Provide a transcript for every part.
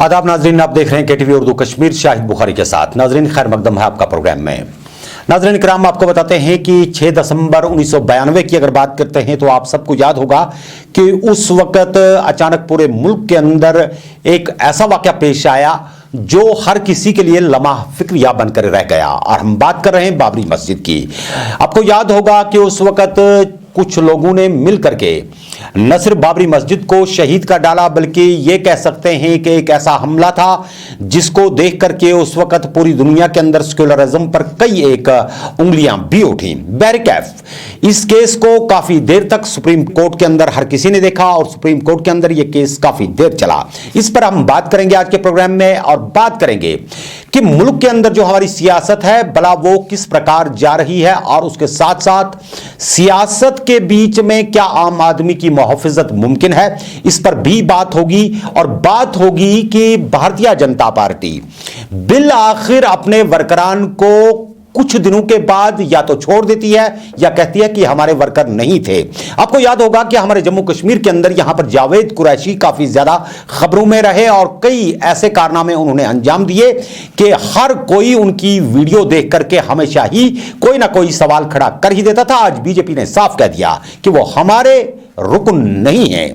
आदाब नाजरीन, आप देख रहे हैं केटीवी उर्दू कश्मीर शाहिद बुखारी के साथ। नाजरीन, खैर मकदम है आपका प्रोग्राम में। नाजरीन किराम, आपको बताते हैं कि 6 दिसंबर 1992 की अगर बात करते हैं तो आप सबको याद होगा कि उस वक्त अचानक पूरे मुल्क के अंदर एक ऐसा वाकया पेश आया जो हर किसी के लिए लम्हा फिक्रिया बनकर रह गया। और हम बात कर रहे हैं बाबरी मस्जिद की। आपको याद होगा कि उस वक्त कुछ लोगों ने मिल करके न सिर्फ बाबरी मस्जिद को शहीद कर डाला, बल्कि ये कह सकते हैं कि एक ऐसा हमला था जिसको देख करके उस वक्त पूरी दुनिया के अंदर सेक्युलरिज्म पर कई एक उंगलियां भी उठी। बहरकैफ इस केस को काफी देर तक सुप्रीम कोर्ट के अंदर हर किसी ने देखा और सुप्रीम कोर्ट के अंदर यह केस काफी देर चला। इस पर हम बात करेंगे आज के प्रोग्राम में, और बात करेंगे कि मुल्क के अंदर जो हमारी सियासत है भला वो किस प्रकार जा रही है, और उसके साथ साथ सियासत के बीच में क्या आम आदमी की मुहफ़्फ़ज़त मुमकिन है, इस पर भी बात होगी। और बात होगी कि भारतीय जनता पार्टी बिल आखिर अपने वर्करान को कुछ दिनों के बाद या तो छोड़ देती है या कहती है कि हमारे वर्कर नहीं थे। आपको याद होगा कि हमारे जम्मू कश्मीर के अंदर यहां पर जावेद कुरैशी काफी ज्यादा खबरों में रहे और कई ऐसे कारनामे उन्होंने अंजाम दिए कि हर कोई उनकी वीडियो देख करके हमेशा ही कोई ना कोई सवाल खड़ा कर ही देता था। आज बीजेपी ने साफ कह दिया कि वो हमारे रुकन नहीं है।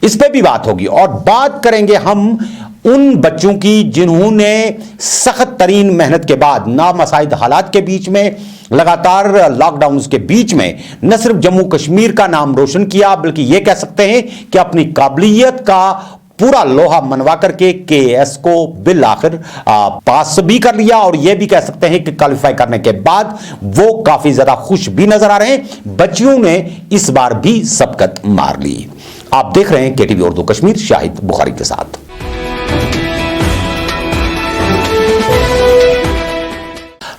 इस पे भी बात होगी। और बात करेंगे हम उन बच्चों की जिन्होंने सख्त तरीन मेहनत के बाद नामसाइद हालात के बीच में, लगातार लॉकडाउन के बीच में न सिर्फ जम्मू कश्मीर का नाम रोशन किया, बल्कि यह कह सकते हैं कि अपनी काबिलियत का पूरा लोहा मनवा करके केएस को बिल आखिर पास भी कर लिया। और यह भी कह सकते हैं कि क्वालिफाई करने के बाद वो काफी ज्यादा खुश भी नजर आ रहे हैं। बच्चियों ने इस बार भी सबकत मार ली। आप देख रहे हैं केटीवी उर्दू कश्मीर शाहिद बुखारी के साथ।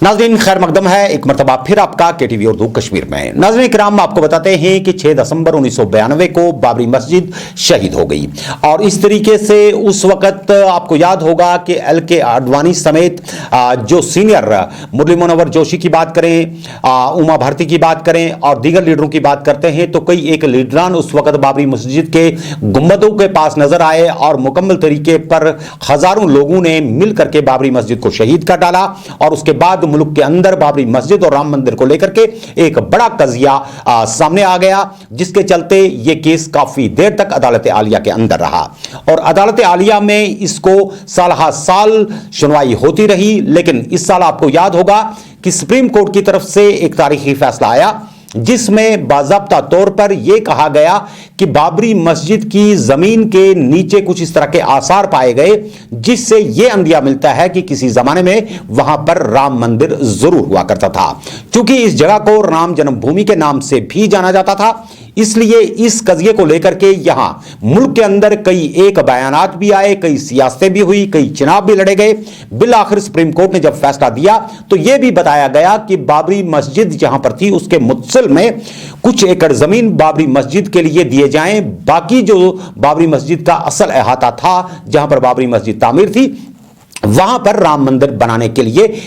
नाज़रीन, खैर मकदम है एक मरतबा फिर आपका केटीवी उर्दू कश्मीर में। नाज़रीन किराम, आपको बताते हैं कि 6 दिसंबर 1992 को बाबरी मस्जिद शहीद हो गई। और इस तरीके से उस वक्त आपको याद होगा कि LK आडवाणी समेत जो सीनियर मुरली मनोहर जोशी की बात करें, उमा भारती की बात करें और दीगर लीडरों की बात करते हैं तो कई एक लीडरान उस वक्त बाबरी मस्जिद के गुंबदों के पास नजर आए और मुकम्मल तरीके पर हजारों लोगों ने मिल करके बाबरी मस्जिद को शहीद कर डाला। और उसके बाद मुल्क के अंदर बाबरी मस्जिद और राम मंदिर को लेकर के एक बड़ा कजिया सामने आ गया, जिसके चलते यह केस काफी देर तक अदालत आलिया के अंदर रहा। और अदालत आलिया में इसको साल सुनवाई होती रही। लेकिन इस साल आपको याद होगा कि सुप्रीम कोर्ट की तरफ से एक तारीखी फैसला आया जिसमें बाज़ाब्ता तौर पर यह कहा गया कि बाबरी मस्जिद की जमीन के नीचे कुछ इस तरह के आसार पाए गए जिससे यह अंदिया मिलता है कि किसी जमाने में वहां पर राम मंदिर जरूर हुआ करता था। क्योंकि इस जगह को राम जन्मभूमि के नाम से भी जाना जाता था, इसलिए इस कजिए को लेकर के यहां मुल्क के अंदर कई एक बयानात भी आए, कई सियासतें भी हुई, कई चुनाव भी लड़े गए। बिल आखिर सुप्रीम कोर्ट ने जब फैसला दिया तो यह भी बताया गया कि बाबरी मस्जिद जहां पर थी उसके मुत्सिल में कुछ एकड़ जमीन बाबरी मस्जिद के लिए दिए जाएं। बाकी जो बाबरी मस्जिद का असल अहाता था, जहां पर बाबरी मस्जिद तामीर थी, वहां पर राम मंदिर बनाने के लिए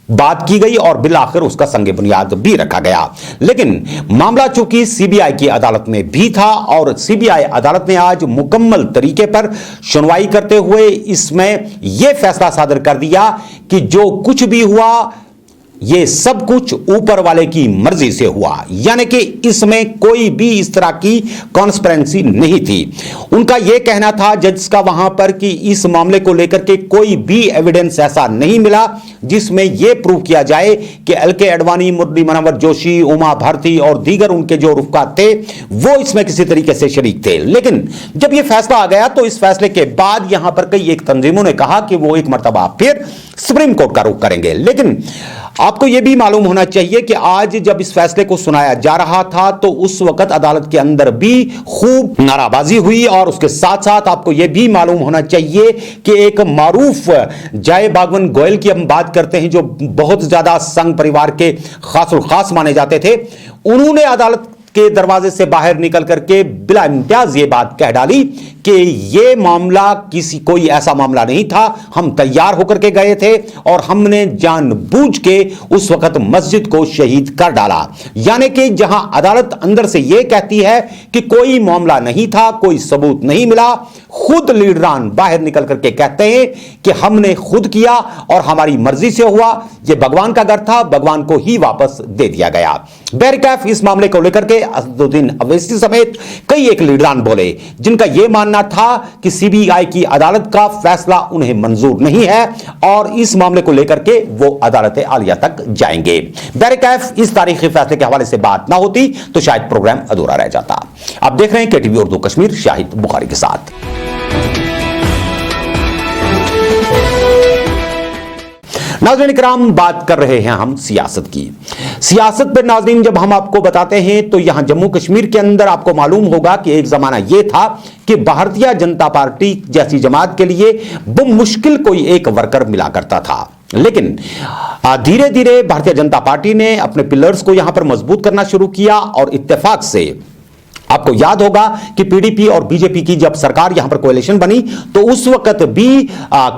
बात की गई और बिल आखिर उसका संगे बुनियाद भी रखा गया। लेकिन मामला चूंकि सीबीआई की अदालत में भी था और सीबीआई अदालत ने आज मुकम्मल तरीके पर सुनवाई करते हुए इसमें यह फैसला सादर कर दिया कि जो कुछ भी हुआ ये सब कुछ ऊपर वाले की मर्जी से हुआ, यानी कि इसमें कोई भी इस तरह की कॉन्स्पिरेंसी नहीं थी। उनका यह कहना था जज का वहां पर कि इस मामले को लेकर के कोई भी एविडेंस ऐसा नहीं मिला जिसमें यह प्रूव किया जाए कि LK आडवाणी, मुरली मनोहर जोशी, उमा भारती और दीगर उनके जो रुफका थे वो इसमें किसी तरीके से शरीक थे। लेकिन जब यह फैसला आ गया तो इस फैसले के बाद यहां पर कई एक तंजीमों ने कहा कि वो एक मर्तबा फिर सुप्रीम कोर्ट का रुख करेंगे। लेकिन आपको यह भी मालूम होना चाहिए कि आज जब इस फैसले को सुनाया जा रहा था तो उस वक्त अदालत के अंदर भी खूब नाराबाजी हुई। और उसके साथ साथ आपको यह भी मालूम होना चाहिए कि एक मारूफ जय बागवन गोयल की हम बात करते हैं जो बहुत ज्यादा संघ परिवार के खास माने जाते थे, उन्होंने अदालत के दरवाजे से बाहर निकल करके बिला इम्तियाज ये बात कह डाली कि ये मामला कोई ऐसा मामला नहीं था, हम तैयार होकर के गए थे और हमने जानबूझ के उस वक्त मस्जिद को शहीद कर डाला। यानी कि जहां अदालत अंदर से यह कहती है कि कोई मामला नहीं था, कोई सबूत नहीं मिला, खुद लीडरान बाहर निकल करके कहते हैं कि हमने खुद किया और हमारी मर्जी से हुआ, यह भगवान का घर था, भगवान को ही वापस दे दिया गया। बहरकैफ इस मामले को लेकर के असदुद्दीन अवैसी समेत कई एक लीडरान बोले, जिनका यह मानना था कि सीबीआई की अदालत का फैसला उन्हें मंजूर नहीं है और इस मामले को लेकर के वो अदालत आलिया तक जाएंगे। बहरकैफ इस तारीखी फैसले के हवाले से बात ना होती तो शायद प्रोग्राम अधूरा रह जाता। आप देख रहे हैं केटीवी उर्दू कश्मीर, शाहिद बुखारी के साथ। नाज़रीन इकराम, बात कर रहे हैं हम सियासत की। सियासत पर नाज़रीन जब हम आपको बताते हैं तो यहां जम्मू कश्मीर के अंदर आपको मालूम होगा कि एक जमाना यह था कि भारतीय जनता पार्टी जैसी जमात के लिए बमुश्किल कोई एक वर्कर मिला करता था, लेकिन धीरे धीरे भारतीय जनता पार्टी ने अपने पिलर्स को यहां पर मजबूत करना शुरू किया और इत्तेफाक से आपको याद होगा कि पीडीपी और बीजेपी की जब सरकार यहां पर कोalition बनी तो उस वक्त भी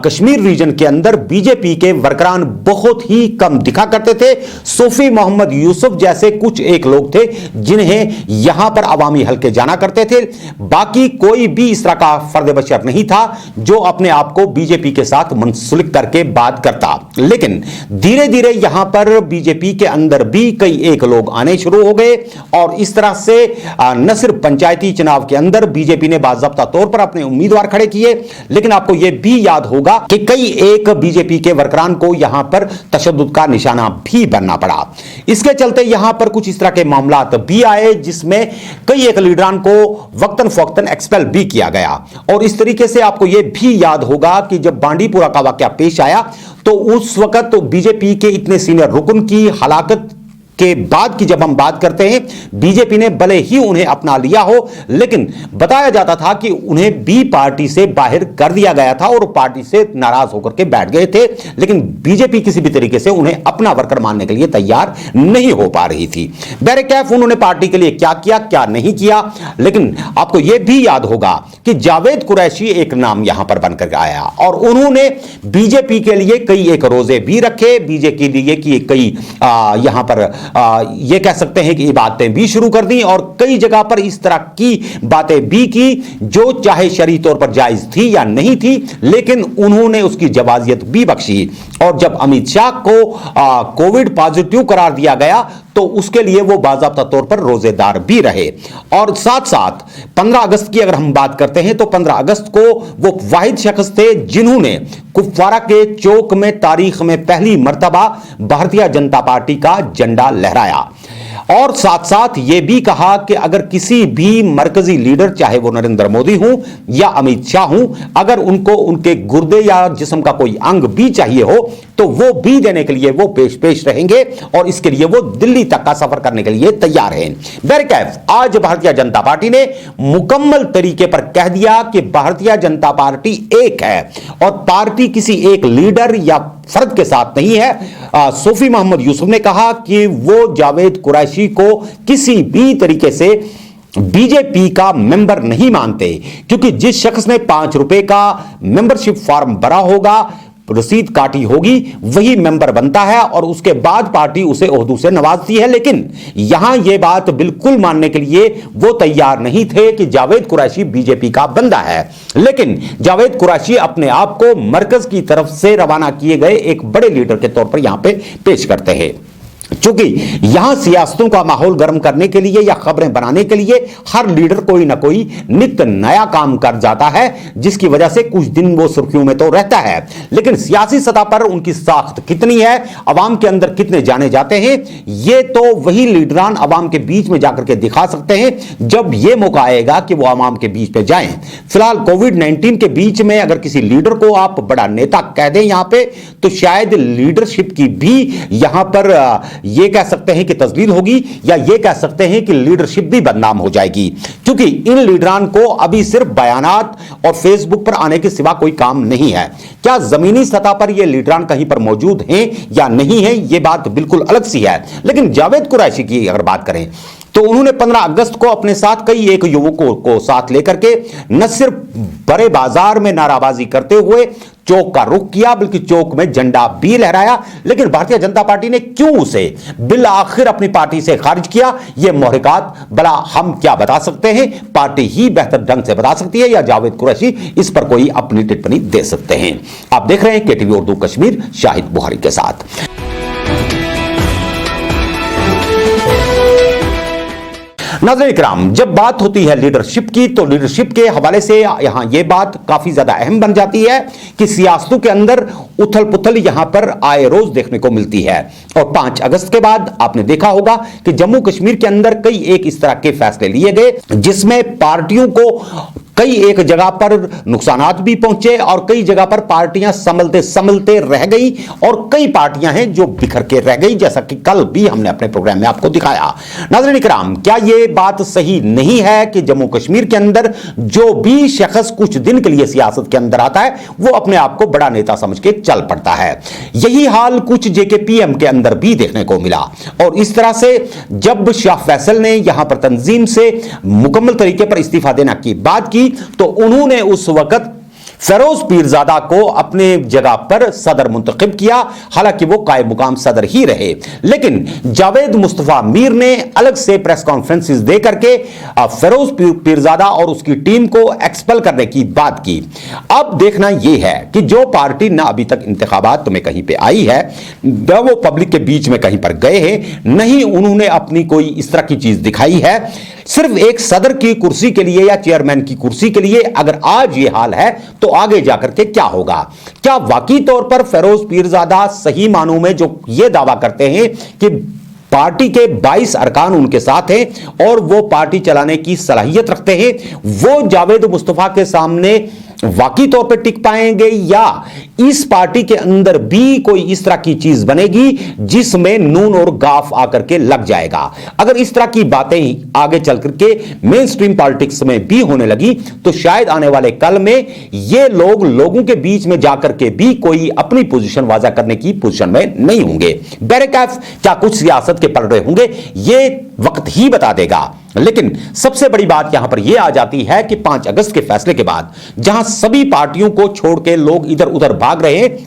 कश्मीर रीजन के अंदर बीजेपी के वर्करान बहुत ही कम दिखा करते थे। सूफी मोहम्मद यूसुफ जैसे कुछ एक लोग थे जिन्हें यहां पर अवामी हलके जाना करते थे, बाकी कोई भी इस तरह का फर्द बशर नहीं था जो अपने आप को बीजेपी के साथ मुंसलिक करके बात करता। लेकिन धीरे धीरे यहां पर बीजेपी के अंदर भी कई एक लोग आने शुरू हो गए और इस तरह से न सिर्फ पंचायती चुनाव के अंदर बीजेपी ने बाज़ाब्ता तौर पर अपने उम्मीदवार खड़े किए, लेकिन आपको यह भी याद होगा कि कई एक बीजेपी के वर्करान को यहां पर तशद्दुद का निशाना भी बनना पड़ा। इसके चलते यहां पर कुछ इस तरह के मामलात भी आए जिसमें कई एक लीडरान को वक्तन फौक्तन एक्सपेल भी किया गया। और इस तरीके से आपको यह भी याद होगा कि जब बांडीपुरा का वाकया पेश आया तो उस वक्त बीजेपी के इतने सीनियर रुकन की हलाकत के बाद की जब हम बात करते हैं, बीजेपी ने भले ही उन्हें अपना लिया हो, लेकिन बताया जाता था कि उन्हें बी पार्टी से बाहर कर दिया गया था और पार्टी से नाराज होकर के बैठ गए थे, लेकिन बीजेपी किसी भी तरीके से उन्हें अपना वर्कर मानने के लिए तैयार नहीं हो पा रही थी। बहरकैफ उन्होंने पार्टी के लिए क्या किया क्या नहीं किया, लेकिन आपको यह भी याद होगा कि जावेद कुरैशी एक नाम यहां पर बनकर आया और उन्होंने बीजेपी के लिए कई एक रोजे भी रखे, बीजेपी के लिए कि कई यहां पर ये कह सकते हैं कि ये बातें भी शुरू कर दी और कई जगह पर इस तरह की बातें भी की जो चाहे शरई तौर पर जायज थी या नहीं थी, लेकिन उन्होंने उसकी जवाजियत भी बख्शी। और जब अमित शाह को कोविड पॉजिटिव करार दिया गया तो उसके लिए वो बाज़ाब्ता तौर पर रोजेदार भी रहे। और साथ साथ 15 अगस्त की अगर हम बात करते हैं तो 15 अगस्त को वो वाहिद शख्स थे जिन्होंने कुपवारा के चौक में तारीख में पहली मर्तबा भारतीय जनता पार्टी का झंडा लहराया और साथ साथ यह भी कहा कि अगर किसी भी मरकजी लीडर, चाहे वो नरेंद्र मोदी हो या अमित शाह हो, अगर उनको उनके गुर्दे या जिस्म का कोई अंग भी चाहिए हो तो वो भी देने के लिए वो पेश रहेंगे और इसके लिए वो दिल्ली तक का सफर करने के लिए तैयार हैं। बहरकैफ आज भारतीय जनता पार्टी ने मुकम्मल तरीके पर कह दिया कि भारतीय जनता पार्टी एक है और पार्टी किसी एक लीडर या फर्द के साथ नहीं है। सूफी मोहम्मद यूसुफ ने कहा कि वो जावेद कुरैशी को किसी भी तरीके से बीजेपी का मेंबर नहीं मानते, क्योंकि जिस शख्स ने 5 रुपए का मेंबरशिप फॉर्म भरा होगा, रसीद काटी होगी, वही मेंबर बनता है और उसके बाद पार्टी उसे ओहदों से नवाजती है। लेकिन यहां यह बात बिल्कुल मानने के लिए वो तैयार नहीं थे कि जावेद कुरैशी बीजेपी का बंदा है, लेकिन जावेद कुरैशी अपने आप को मरकज की तरफ से रवाना किए गए एक बड़े लीडर के तौर पर यहां पे पेश करते हैं। चूंकि यहां सियासतों का माहौल गर्म करने के लिए या खबरें बनाने के लिए हर लीडर कोई ना कोई नित्य नया काम कर जाता है, जिसकी वजह से कुछ दिन वो सुर्खियों में तो रहता है, लेकिन सियासी सतह पर उनकी साख्त कितनी है, अवाम के अंदर कितने जाने जाते हैं, ये तो वही लीडरान अवाम के बीच में जाकर के दिखा सकते हैं जब यह मौका आएगा कि वो अवाम के बीच में जाएं। फिलहाल कोविड-19 के बीच में अगर किसी लीडर को आप बड़ा नेता कह दें यहां पे, तो शायद लीडरशिप की भी यहां पर ये कह सकते हैं कि तजलील होगी या ये कह सकते हैं कि लीडरशिप भी बदनाम हो जाएगी, क्योंकि इन लीडरान को अभी सिर्फ बयानात और फेसबुक पर आने के सिवा कोई काम नहीं है। क्या जमीनी सतह पर ये लीडरान कहीं पर मौजूद हैं या नहीं है, ये बात बिल्कुल अलग सी है। लेकिन जावेद कुरैशी की अगर बात करें तो उन्होंने 15 अगस्त को अपने साथ कई एक युवकों को साथ लेकर के न सिर्फ बड़े बाजार में नाराबाजी करते हुए चौक का रुख किया, बल्कि चौक में झंडा भी लहराया। लेकिन भारतीय जनता पार्टी ने क्यों उसे बिल आखिर अपनी पार्टी से खारिज किया, यह मोहरिकात भला हम क्या बता सकते हैं? पार्टी ही बेहतर ढंग से बता सकती है, या जावेद कुरैशी इस पर कोई अपनी टिप्पणी दे सकते हैं। आप देख रहे हैं केटीवी उर्दू कश्मीर शाहिद बुखारी के साथ। नाज़रीन इकराम, जब बात होती है लीडरशिप की, तो लीडरशिप के हवाले से यहां यह बात काफी ज्यादा अहम बन जाती है कि सियासतों के अंदर उथल पुथल यहां पर आए रोज देखने को मिलती है। और 5 अगस्त के बाद आपने देखा होगा कि जम्मू कश्मीर के अंदर कई एक इस तरह के फैसले लिए गए जिसमें पार्टियों को कई एक जगह पर नुकसानात भी पहुंचे और कई जगह पर पार्टियां संभलते संभलते रह गई, और कई पार्टियां हैं जो बिखर के रह गई, जैसा कि कल भी हमने अपने प्रोग्राम में आपको दिखाया। नाज़रीन इकराम, क्या यह बात सही नहीं है कि जम्मू कश्मीर के अंदर जो भी शख्स कुछ दिन के लिए सियासत के अंदर आता है वो अपने आप को बड़ा नेता समझ के चल पड़ता है? यही हाल कुछ जेकेपीएम के अंदर भी देखने को मिला। और इस तरह से जब शाह फैसल ने यहां पर तंजीम से मुकम्मल तरीके पर इस्तीफा देने की बात की, तो उन्होंने उस वक्त फेरोज पीरजादा को अपने जगह पर सदर मुंतखब किया। हालांकि वो कायम मुकाम सदर ही रहे, लेकिन जावेद मुस्तफा मीर ने अलग से प्रेस कॉन्फ्रेंसेस दे करके फेरोज पीरजादा और उसकी टीम को एक्सपेल करने की बात की। अब देखना यह है कि जो पार्टी ना अभी तक इंतखाबात में कहीं पे आई है, न वो पब्लिक के बीच में कहीं पर गए हैं, नहीं उन्होंने अपनी कोई इस तरह की चीज दिखाई है। सिर्फ एक सदर की कुर्सी के लिए या चेयरमैन की कुर्सी के लिए अगर आज ये हाल है, तो आगे जाकर के क्या होगा? क्या वाकई तौर पर फेरोज पीरजादा सही मानों में जो ये दावा करते हैं कि पार्टी के 22 अरकान उनके साथ हैं और वो पार्टी चलाने की सलाहियत रखते हैं, वो जावेद मुस्तफा के सामने वाकई तौर पे टिक पाएंगे, या इस पार्टी के अंदर भी कोई इस तरह की चीज बनेगी जिसमें नून और गाफ आकर के लग जाएगा? अगर इस तरह की बातें आगे चल करके मेन स्ट्रीम पॉलिटिक्स में भी होने लगी, तो शायद आने वाले कल में ये लोग लोगों के बीच में जाकर के भी कोई अपनी पोजीशन वाजा करने की पोजीशन में नहीं होंगे। बैरकैफ क्या कुछ सियासत के पलड़े होंगे, ये वक्त ही बता देगा। लेकिन सबसे बड़ी बात यहां पर यह आ जाती है कि 5 अगस्त के फैसले के बाद जहां सभी पार्टियों को छोड़ के लोग इधर उधर भाग रहे हैं,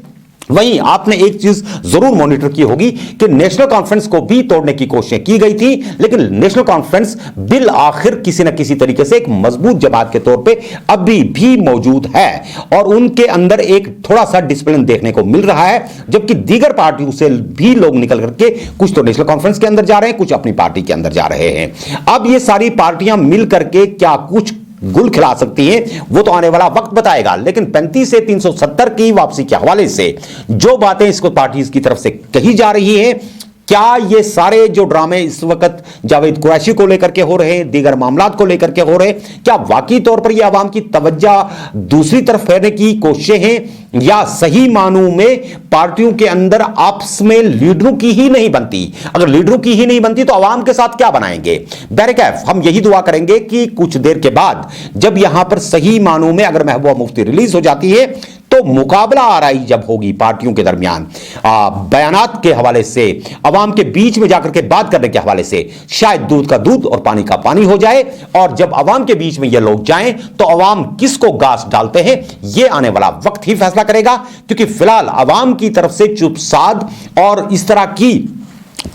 वहीं आपने एक चीज जरूर मॉनिटर की होगी कि नेशनल कॉन्फ्रेंस को भी तोड़ने की कोशिशें की गई थी, लेकिन नेशनल कॉन्फ्रेंस बिल आखिर किसी न किसी तरीके से एक मजबूत जमात के तौर पे अभी भी मौजूद है और उनके अंदर एक थोड़ा सा डिसिप्लिन देखने को मिल रहा है, जबकि दीगर पार्टियों से भी लोग निकल करके कुछ तो नेशनल कॉन्फ्रेंस के अंदर जा रहे हैं, कुछ अपनी पार्टी के अंदर जा रहे हैं। अब ये सारी पार्टियां मिल करके क्या कुछ गुल खिला सकती हैं, वो तो आने वाला वक्त बताएगा। लेकिन 35 से 370 की वापसी के हवाले से जो बातें इसको पार्टीज की तरफ से कही जा रही हैं, क्या ये सारे जो ड्रामे इस वक्त जावेद कुरैशी को लेकर के हो रहे हैं, दीगर मामलात को लेकर के हो रहे हैं, क्या वाकई तौर पर ये आवाम की तवज्जो दूसरी तरफ फेरने की कोशिशें हैं, या सही मानों में पार्टियों के अंदर आपस में लीडरों की ही नहीं बनती? अगर लीडरों की ही नहीं बनती तो आवाम के साथ क्या बनाएंगे? बैरकैफ हम यही दुआ करेंगे कि कुछ देर के बाद जब यहां पर सही मानों में अगर महबूबा मुफ्ती रिलीज हो जाती है, तो मुकाबला आराई जब होगी पार्टियों के दरमियान बयानात के हवाले से, अवाम के बीच में जाकर के बात करने के हवाले से, शायद दूध का दूध और पानी का पानी हो जाए। और जब अवाम के बीच में ये लोग जाएं तो अवाम किसको घास डालते हैं, ये आने वाला वक्त ही फैसला करेगा। क्योंकि फिलहाल अवाम की तरफ से चुप साध और इस तरह की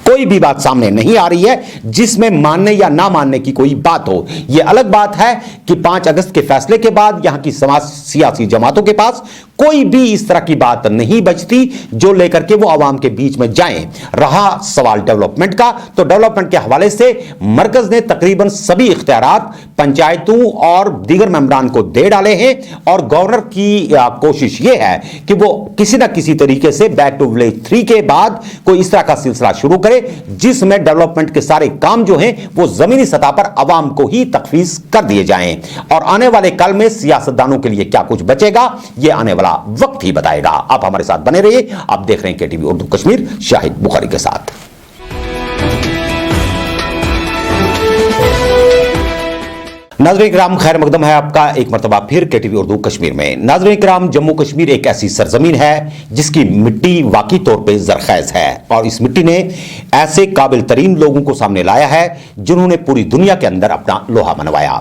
कोई भी बात सामने नहीं आ रही है जिसमें मानने या ना मानने की कोई बात हो। यह अलग बात है कि 5 अगस्त के फैसले के बाद यहां की समाज सियासी जमातों के पास कोई भी इस तरह की बात नहीं बचती जो लेकर के वो आवाम के बीच में जाएं। रहा सवाल डेवलपमेंट का, तो डेवलपमेंट के हवाले से मरकज ने तकरीबन सभी इख्तियारात पंचायतों और दीगर मेंबरान को दे डाले हैं और गवर्नर की कोशिश ये है कि वो किसी ना किसी तरीके से बैक टू विलेज 3 के बाद कोई इस तरह का सिलसिला शुरू करे जिसमें डेवलपमेंट के सारे काम जो हैं वो जमीनी सतह पर आवाम को ही तखफीज कर दिए जाएं। और आने वाले कल में सियासतदानों के लिए क्या कुछ बचेगा, यह आने वाला वक्त ही बताएगा। आप हमारे साथ बने रहिए। आप देख रहे हैं केटीवी उर्दू कश्मीर शाहिद बुखारी के साथ। नाज़रीन किराम, खैर मकदम है आपका एक मरतबा फिर केटीवी उर्दू कश्मीर में। नाज़रीन किराम, जम्मू कश्मीर एक ऐसी सरजमीन है जिसकी मिट्टी वाकई तौर पे जरखेज है और इस मिट्टी ने ऐसे काबिल तरीन लोगों को सामने लाया है जिन्होंने पूरी दुनिया के अंदर अपना लोहा मनवाया।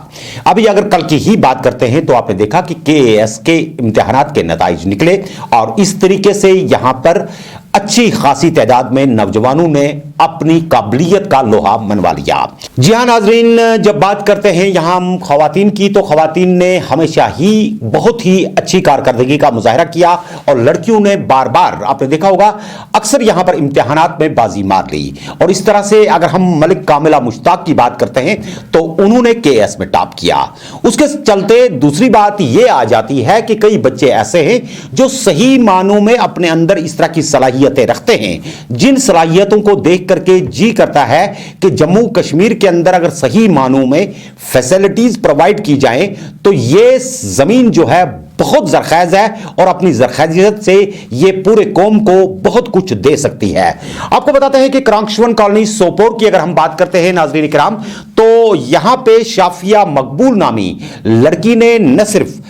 अभी अगर कल की ही बात करते हैं तो आपने देखा कि KAS के इम्तिहानात के नताइज निकले और इस तरीके से यहां पर अच्छी खासी तादाद में नौजवानों ने अपनी काबिलियत का लोहा मनवा लिया। जी हाँ नाजरीन, जब बात करते हैं यहाँ हम खवातीन की, तो खवातीन ने हमेशा ही बहुत ही अच्छी कारकर्दगी का मुजाहरा किया और लड़कियों ने बार बार, आपने देखा होगा, अक्सर यहाँ पर इम्तिहानात में बाजी मार ली। और इस तरह से अगर हम मलिक कामिला मुश्ताक की बात करते हैं तो उन्होंने KAS में टॉप किया। उसके चलते दूसरी बात ये आ जाती है कि कई बच्चे ऐसे हैं जो सही मानों में अपने अंदर इस तरह की सलाहियतें रखते हैं, जिन सलाहियतों को देख करके जी करता है कि जम्मू कश्मीर के अंदर अगर सही मानों में फैसिलिटीज प्रोवाइड की जाएं तो ये जमीन जो है बहुत जरखेज है और अपनी जरखेजियत से ये पूरे कौम को बहुत कुछ दे सकती है। आपको बताते हैं कि क्रांकशवन कॉलोनी सोपोर की अगर हम बात करते हैं नाज़रीन किराम, तो यहां पे शाफिया मकबूल नामी लड़की ने न सिर्फ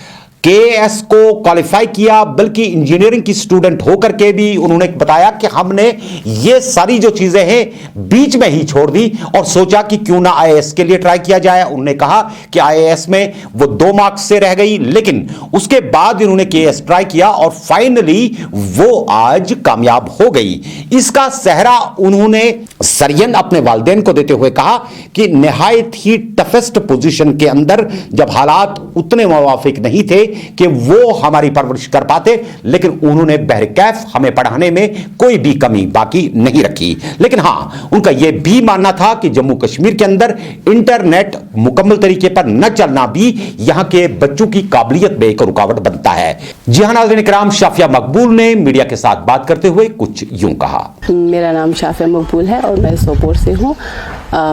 KAS को क्वालिफाई किया बल्कि इंजीनियरिंग की स्टूडेंट होकर के भी उन्होंने बताया कि हमने ये सारी जो चीजें हैं बीच में ही छोड़ दी और सोचा कि क्यों ना IAS के लिए ट्राई किया जाए। उन्होंने कहा कि IAS में वो 2 मार्क्स से रह गई, लेकिन उसके बाद इन्होंने KAS ट्राई किया और फाइनली वो आज कामयाब हो गई। इसका सहरा उन्होंने सरियन अपने वालिदैन को देते हुए कहा कि निहायत ही टफेस्ट पोजीशन के अंदर जब हालात उतने मुवाफिक नहीं थे कि वो हमारी परवरिश कर पाते, लेकिन उन्होंने बहरकैफ हमें पढ़ाने में कोई भी कमी बाकी नहीं रखी। लेकिन हां, उनका यह भी मानना था कि जम्मू कश्मीर के अंदर इंटरनेट मुकम्मल तरीके पर न चलना भी यहां के बच्चों की काबिलियत में एक रुकावट बनता है। जी हां नाज़रीन किराम, शाफिया मकबूल ने मीडिया के साथ बात करते हुए कुछ यूं कहा। मेरा नाम शाफिया मकबूल है और मैं सोपोर से हूँ।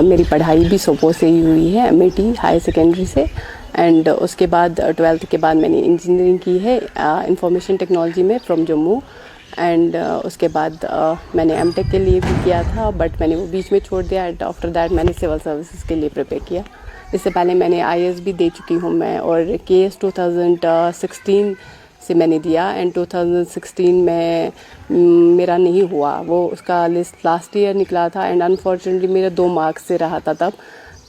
मेरी पढ़ाई भी सोपोर से ही हुई है, अमेठी हाई सेकेंडरी से। एंड उसके बाद 12th के बाद मैंने इंजीनियरिंग की है इंफॉर्मेशन टेक्नोलॉजी में फ्रॉम जम्मू। एंड उसके बाद मैंने M.Tech के लिए भी किया था, बट मैंने वो बीच में छोड़ दिया। एंड आफ्टर दैट मैंने सिविल सर्विसेज के लिए प्रिपेयर किया। इससे पहले मैंने IAS भी दे चुकी हूँ मैं, और KAS 2016 से मैंने दिया। एंड 2016 में मेरा नहीं हुआ, वो उसका लिस्ट लास्ट ईयर निकला था एंड अनफॉर्चुनेटली मेरा 2 मार्क्स से रहा था तब।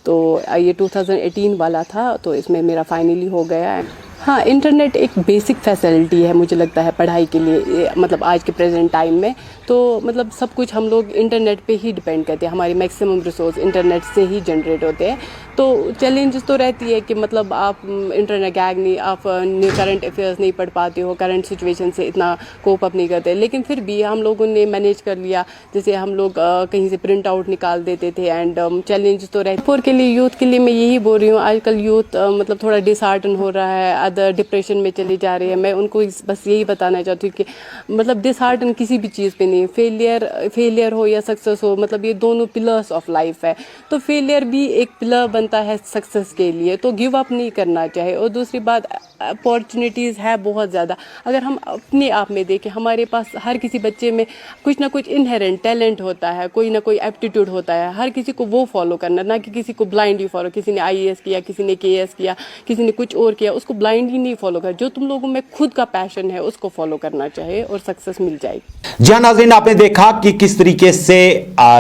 तो ये 2018 वाला था, तो इसमें मेरा फाइनली हो गया। हाँ, इंटरनेट एक बेसिक फैसिलिटी है मुझे लगता है पढ़ाई के लिए, मतलब आज के प्रेजेंट टाइम में। तो मतलब सब कुछ हम लोग इंटरनेट पे ही डिपेंड करते हैं, हमारी मैक्सिमम रिसोर्स इंटरनेट से ही जनरेट होते हैं। तो चैलेंजेस तो रहती है कि मतलब आप इंटरनेट गैग नहीं, आप करंट अफेयर्स नहीं पढ़ पाते हो, करंट सिचुएशन से इतना कोप अप नहीं करते, लेकिन फिर भी हम लोगों ने मैनेज कर लिया। जैसे हम लोग कहीं से प्रिंट आउट निकाल देते थे। एंड चैलेंजेस तो रहते फॉर के लिए, यूथ के लिए मैं यही बोल रही हूँ। आजकल यूथ मतलब थोड़ा डिसहार्टन हो रहा है, अदर डिप्रेशन में चली जा रही है। मैं उनको बस यही बताना चाहती हूँ कि मतलब डिसहार्टन किसी भी चीज़ पे नहीं, फेलियर हो या सक्सेस हो, मतलब ये दोनों पिलर्स ऑफ लाइफ है। तो फेलियर भी एक पिलर बनता है सक्सेस के लिए, तो गिव अप नहीं करना चाहिए। और दूसरी बात, अपॉर्चुनिटीज़ है बहुत ज़्यादा। अगर हम अपने आप में देखें, हमारे पास हर किसी बच्चे में कुछ ना कुछ इनहेरेंट टैलेंट होता है, कोई ना कोई एप्टीट्यूड होता है। हर किसी को वो फॉलो करना, ना कि किसी को ब्लाइंडली फॉलो। किसी ने IAS किया, किसी ने KAS किया, किसी ने कुछ और किया, उसको ब्लाइंडली नहीं फॉलो कर। जो तुम लोगों में खुद का पैशन है उसको फॉलो करना चाहिए और सक्सेस मिल जाएगी। जी नाज़रीन, आपने देखा कि किस तरीके से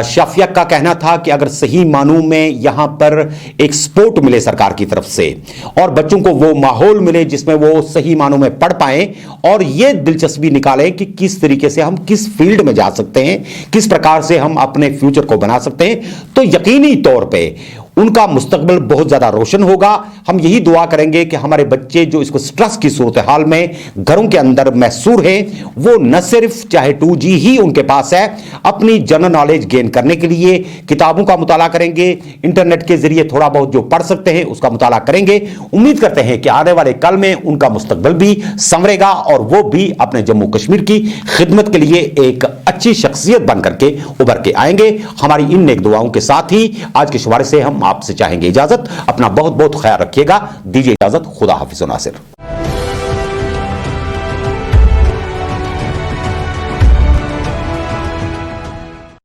शाफिया का कहना था कि अगर सही मानों में यहां पर एक सपोर्ट मिले सरकार की तरफ से और बच्चों को वो माहौल मिले जिसमें वो सही मानों में पढ़ पाएं और ये दिलचस्पी निकालें कि किस तरीके से हम किस फील्ड में जा सकते हैं, किस प्रकार से हम अपने फ्यूचर को बना सकते हैं, तो यकीनी तौर पे उनका मुस्तकबिल बहुत ज्यादा रोशन होगा। हम यही दुआ करेंगे कि हमारे बच्चे जो इसको स्ट्रेस की सूरत हाल में घरों के अंदर महसूर हैं, वो न सिर्फ चाहे 2G ही उनके पास है, अपनी जनरल नॉलेज गेन करने के लिए किताबों का मुताला करेंगे, इंटरनेट के जरिए थोड़ा बहुत जो पढ़ सकते हैं उसका मुताला करेंगे। उम्मीद करते हैं कि आने वाले कल में उनका मुस्तकबिल भी संवरेगा और वो भी अपने जम्मू कश्मीर की खिदमत के लिए एक अच्छी शख्सियत बन करके उभर के आएंगे। हमारी इन नेक दुआओं के साथ ही आज के शुमारे से हम आपसे चाहेंगे इजाजत। अपना बहुत बहुत ख्याल रखिएगा। दीजिए इजाजत। खुदा हाफिज़ नासिर।